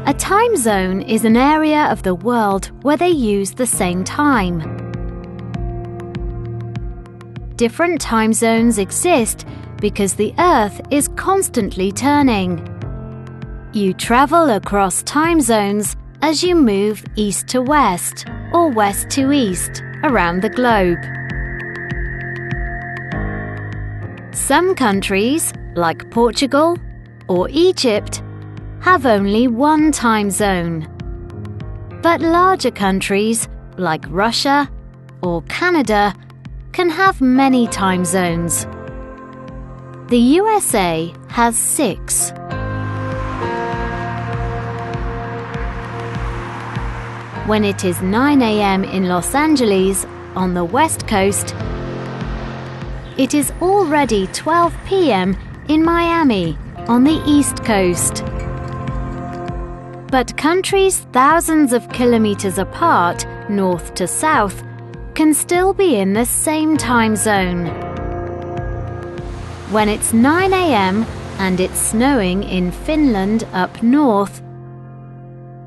A time zone is an area of the world where they use the same time. Different time zones exist because the Earth is constantly turning. You travel across time zones as you move east to west or west to east around the globe. Some countries, like Portugal or Egypt, have only one time zone. But larger countries, like Russia or Canada, can have many time zones. The USA has 6. When it is 9 a.m. in Los Angeles on the West Coast, it is already 12 p.m. in Miami on the East Coast. But countries thousands of kilometers apart, north to south, can still be in the same time zone. When it's 9 a.m. and it's snowing in Finland up north,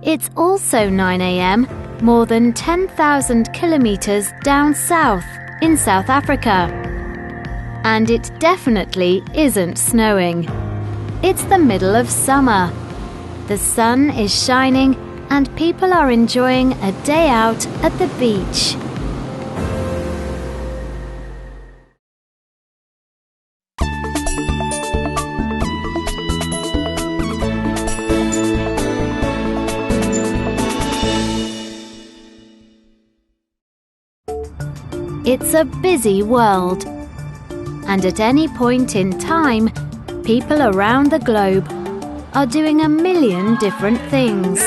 it's also 9 a.m. more than 10,000 kilometers down south in South Africa. And it definitely isn't snowing. It's the middle of summer. The sun is shining and people are enjoying a day out at the beach. It's a busy world, and at any point in time, people around the globe are doing a million different things.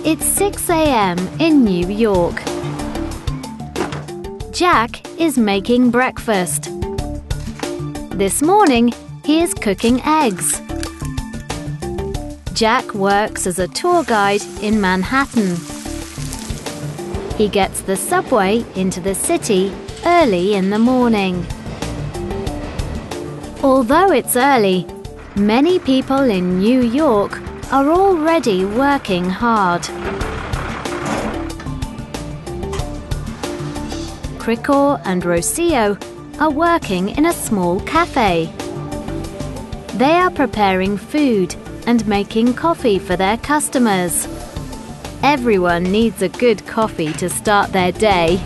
It's 6 a.m. in New York. Jack is making breakfast. This morning, he is cooking eggs. Jack works as a tour guide in Manhattan. He gets the subway into the city early in the morning. Although it's early, many people in New York are already working hard. Krikor and Rocio are working in a small cafe. They are preparing food and making coffee for their customers. Everyone needs a good coffee to start their day.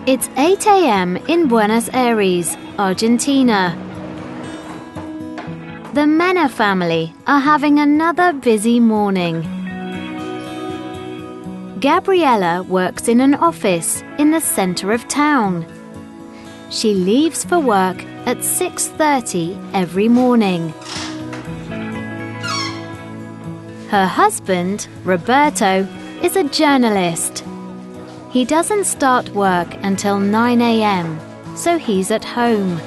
It's 8 a.m. in Buenos Aires, Argentina. The Mena family are having another busy morning. Gabriella works in an office in the center of town. She leaves for work at 6:30 every morning. Her husband, Roberto, is a journalist. He doesn't start work until 9 a.m., so he's at home.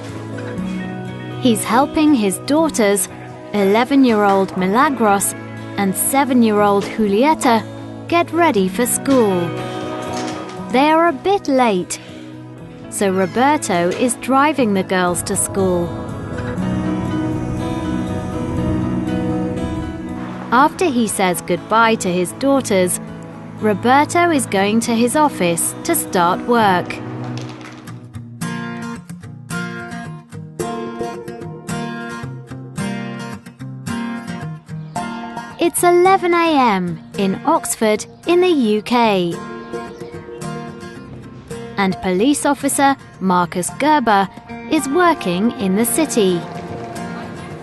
He's helping his daughters, 11-year-old Milagros and 7-year-old Julieta, get ready for school. They are a bit late, so Roberto is driving the girls to school. After he says goodbye to his daughters, Roberto is going to his office to start work. It's 11 a.m. in Oxford in the UK. And police officer Marcus Gerber is working in the city.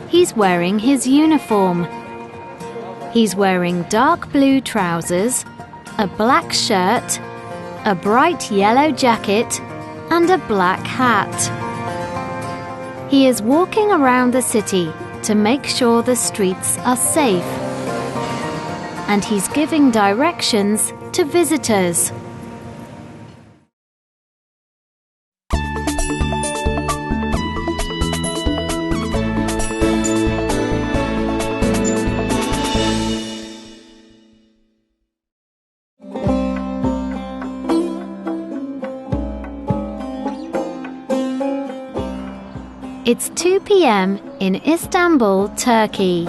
He's wearing his uniform. He's wearing dark blue trousers, a black shirt, a bright yellow jacket, and a black hat. He is walking around the city to make sure the streets are safe. And he's giving directions to visitors. It's 2 p.m. in Istanbul, Turkey.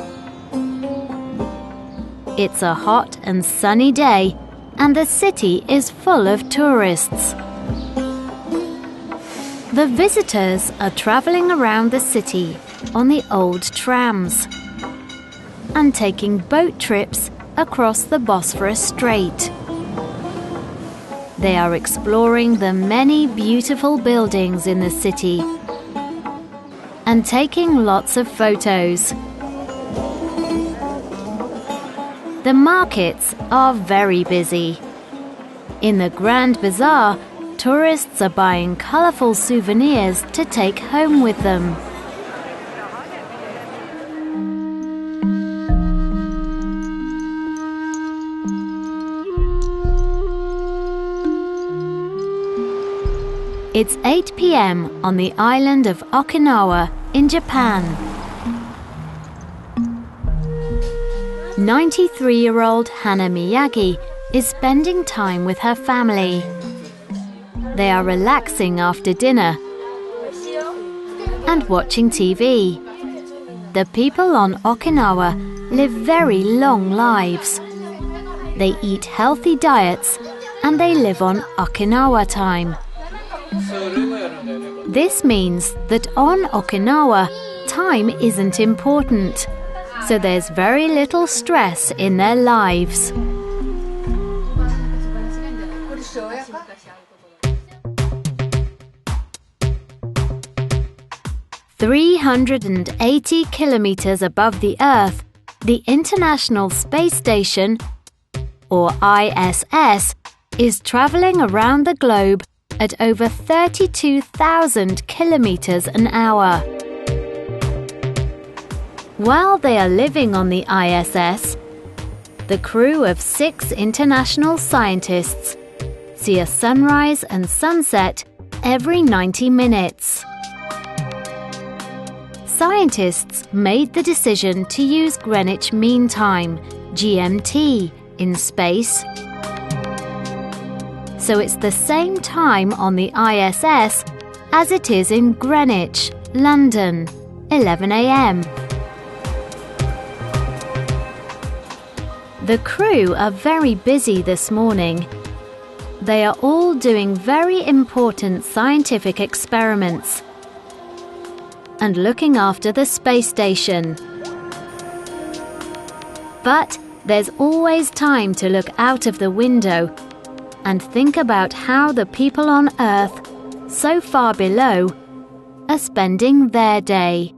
It's a hot and sunny day, and the city is full of tourists. The visitors are traveling around the city on the old trams and taking boat trips across the Bosphorus Strait. They are exploring the many beautiful buildings in the city and taking lots of photos. The markets are very busy. In the Grand Bazaar, tourists are buying colorful souvenirs to take home with them. It's 8 p.m. on the island of Okinawa in Japan. 93-year-old Hana Miyagi is spending time with her family. They are relaxing after dinner and watching TV. The people on Okinawa live very long lives. They eat healthy diets and they live on Okinawa time. This means that on Okinawa, time isn't important, so there's very little stress in their lives. "380 kilometers above the Earth, the International Space Station, or ISS, is traveling around the globe at over 32,000 kilometers an hour. While they are living on the ISS, the crew of 6 international scientists see a sunrise and sunset every 90 minutes. Scientists made the decision to use Greenwich Mean Time, GMT, in space. So it's the same time on the ISS as it is in Greenwich, London, 11 a.m. The crew are very busy this morning. They are all doing very important scientific experiments and looking after the space station. But there's always time to look out of the window and think about how the people on Earth, so far below, are spending their day.